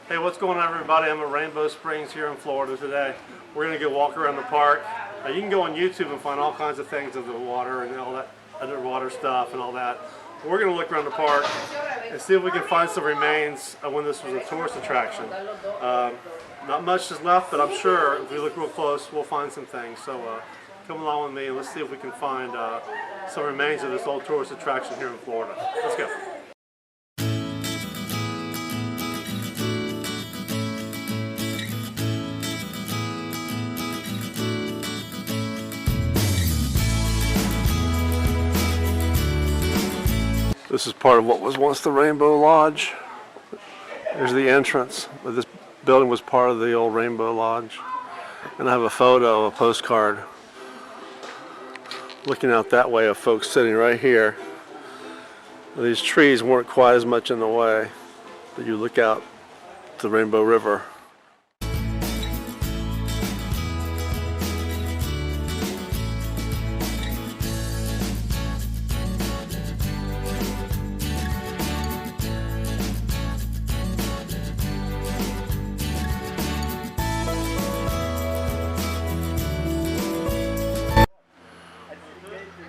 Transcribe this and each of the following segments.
Hey, what's going on, everybody? I'm at Rainbow Springs here in Florida today. We're going to go walk around the park. You can go on YouTube and find all kinds of things of the water and all that underwater stuff and all that. We're going to look around the park and see if we can find some remains of when this was a tourist attraction. Not much is left, but I'm sure if we look real close, we'll find some things. So come along with me and let's see if we can find some remains of this old tourist attraction here in Florida. Let's go. This is part of what was once the Rainbow Lodge. There's the entrance. This building was part of the old Rainbow Lodge. And I have a photo, a postcard, looking out that way of folks sitting right here. These trees weren't quite as much in the way, but you look out to the Rainbow River.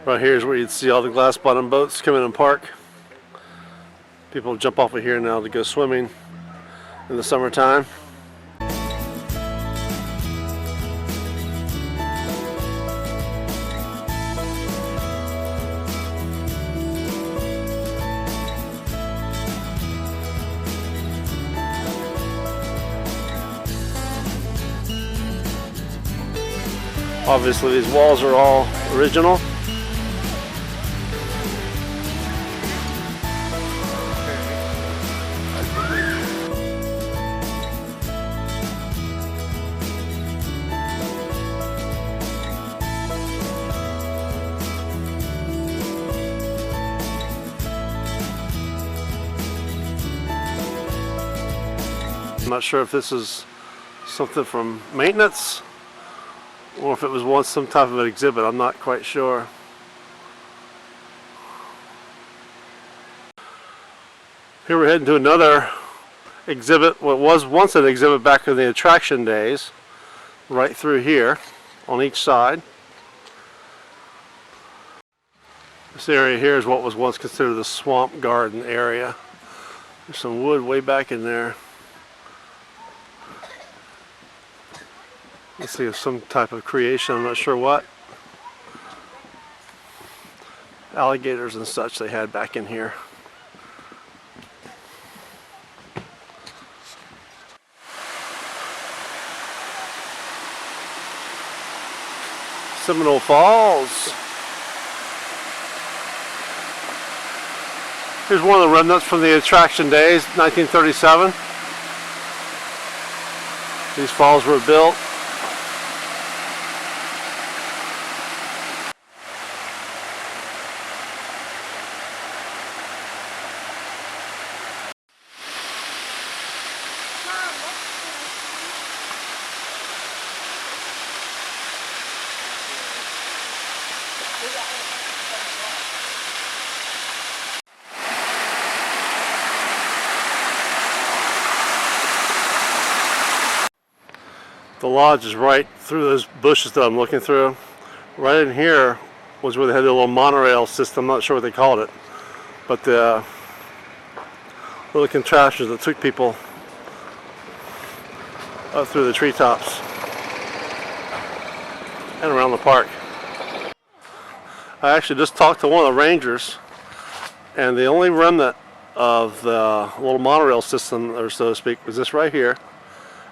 Right here is where you'd see all the glass bottom boats come in and park. People jump off of here now to go swimming in the summertime. Obviously these walls are all original. I'm not sure if this is something from maintenance or if it was once some type of an exhibit. I'm not quite sure. Here we're heading to another exhibit, what was once an exhibit back in the attraction days, right through here on each side. This area here is what was once considered the swamp garden area. There's some wood way back in there. Let's see if some type of creation, I'm not sure what. Alligators and such they had back in here. Seminole Falls. Here's one of the remnants from the attraction days, 1937. These falls were built. The lodge is right through those bushes that I'm looking through. Right in here was where they had the little monorail system. I'm not sure what they called it, but the little contraptions that took people up through the treetops and around the park. I actually just talked to one of the rangers, and the only remnant of the little monorail system, or so to speak, was this right here.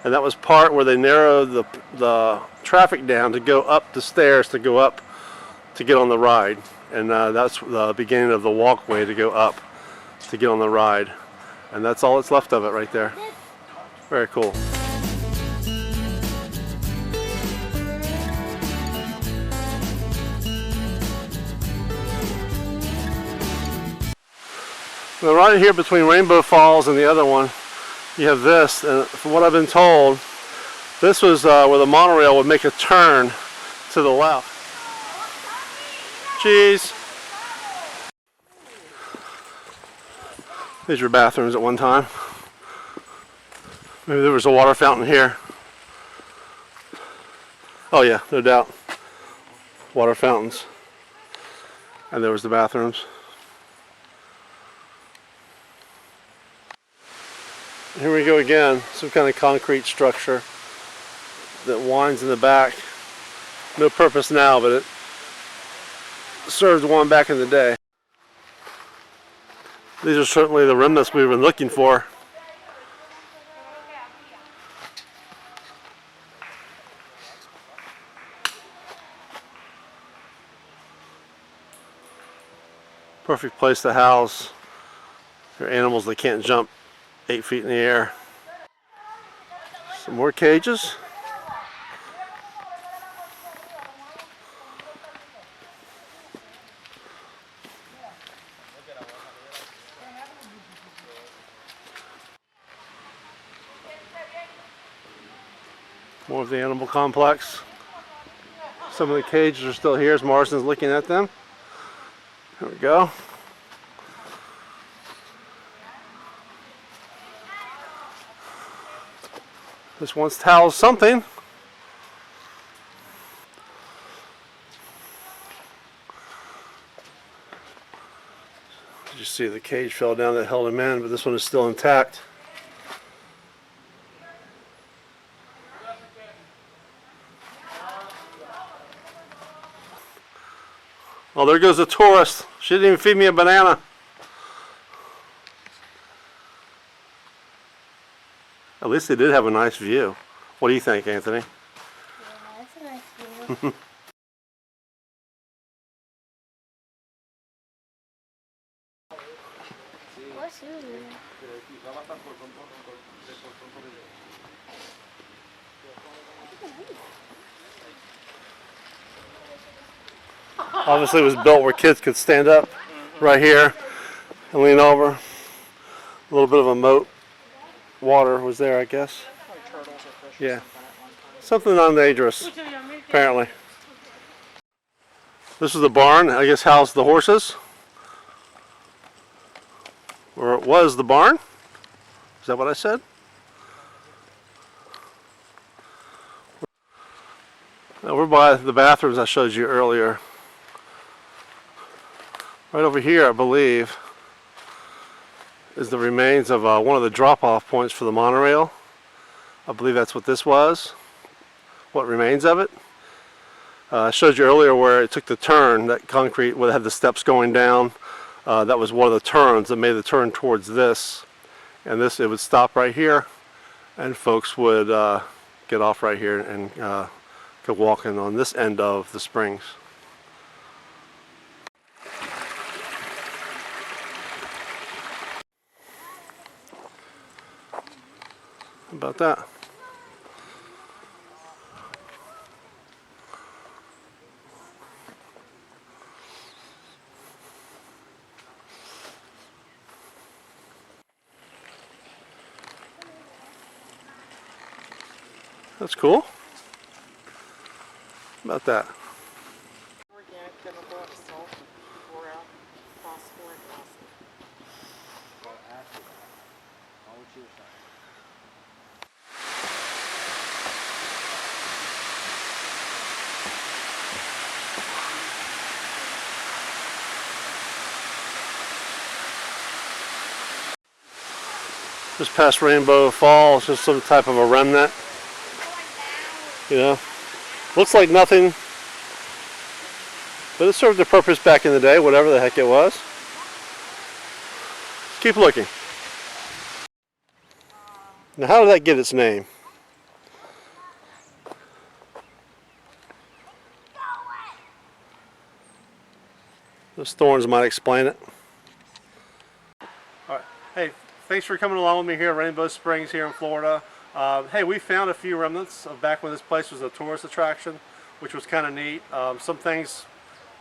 And that was part where they narrowed the traffic down to go up the stairs to go up to get on the ride. And that's the beginning of the walkway to go up to get on the ride. And that's all that's left of it right there. Very cool. Now right here between Rainbow Falls and the other one, you have this, and from what I've been told, this was where the monorail would make a turn to the left. Cheese. These were bathrooms at one time. Maybe there was a water fountain here. Oh yeah, no doubt. Water fountains. And there was the bathrooms. Here we go again, some kind of concrete structure that winds in the back. No purpose now, but it served one back in the day. These are certainly the remnants we've been looking for. Perfect place to house your animals that can't jump 8 feet in the air. Some more cages. More of the animal complex. Some of the cages are still here as Marston's looking at them. There we go. This once housed something. Did you see the cage fell down that held him in, but this one is still intact. Oh, there goes a tourist. She didn't even feed me a banana. At least they did have a nice view. What do you think, Anthony? Yeah, that's a nice view. What's your view? Obviously it was built where kids could stand up right here and lean over. A little bit of a moat. Water was there, I guess. Yeah. Something non-dangerous, apparently. This is the barn, I guess housed the horses. Or it was the barn. Is that what I said? Now we're by the bathrooms I showed you earlier. Right over here, I believe, is the remains of one of the drop-off points for the monorail. I believe that's what this was. What remains of it. I showed you earlier where it took the turn, that concrete would have the steps going down. That was one of the turns that made the turn towards this. And this, it would stop right here, and folks would get off right here and go walking on this end of the springs. How about that? That's cool. How about that? Organic chemical of salt, boron, phosphor, and acid. Just past Rainbow Falls, just some type of a remnant. You know, looks like nothing, but it served a purpose back in the day, whatever the heck it was. Keep looking. Now, how did that get its name? Those thorns might explain it. All right. Hey, thanks for coming along with me here at Rainbow Springs here in Florida. Hey, we found a few remnants of back when this place was a tourist attraction, which was kind of neat. Some things,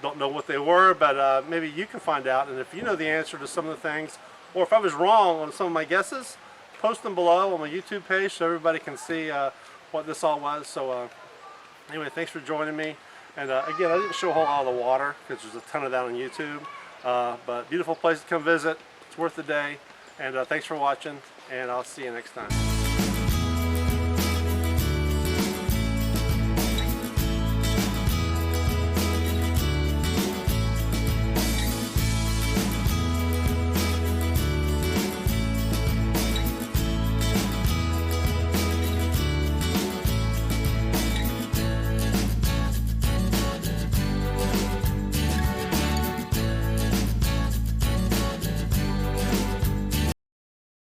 don't know what they were, but maybe you can find out. And if you know the answer to some of the things, or if I was wrong on some of my guesses, post them below on my YouTube page so everybody can see what this all was. So anyway, thanks for joining me. And again, I didn't show a whole lot of the water because there's a ton of that on YouTube. But beautiful place to come visit. It's worth the day. And thanks for watching, and I'll see you next time.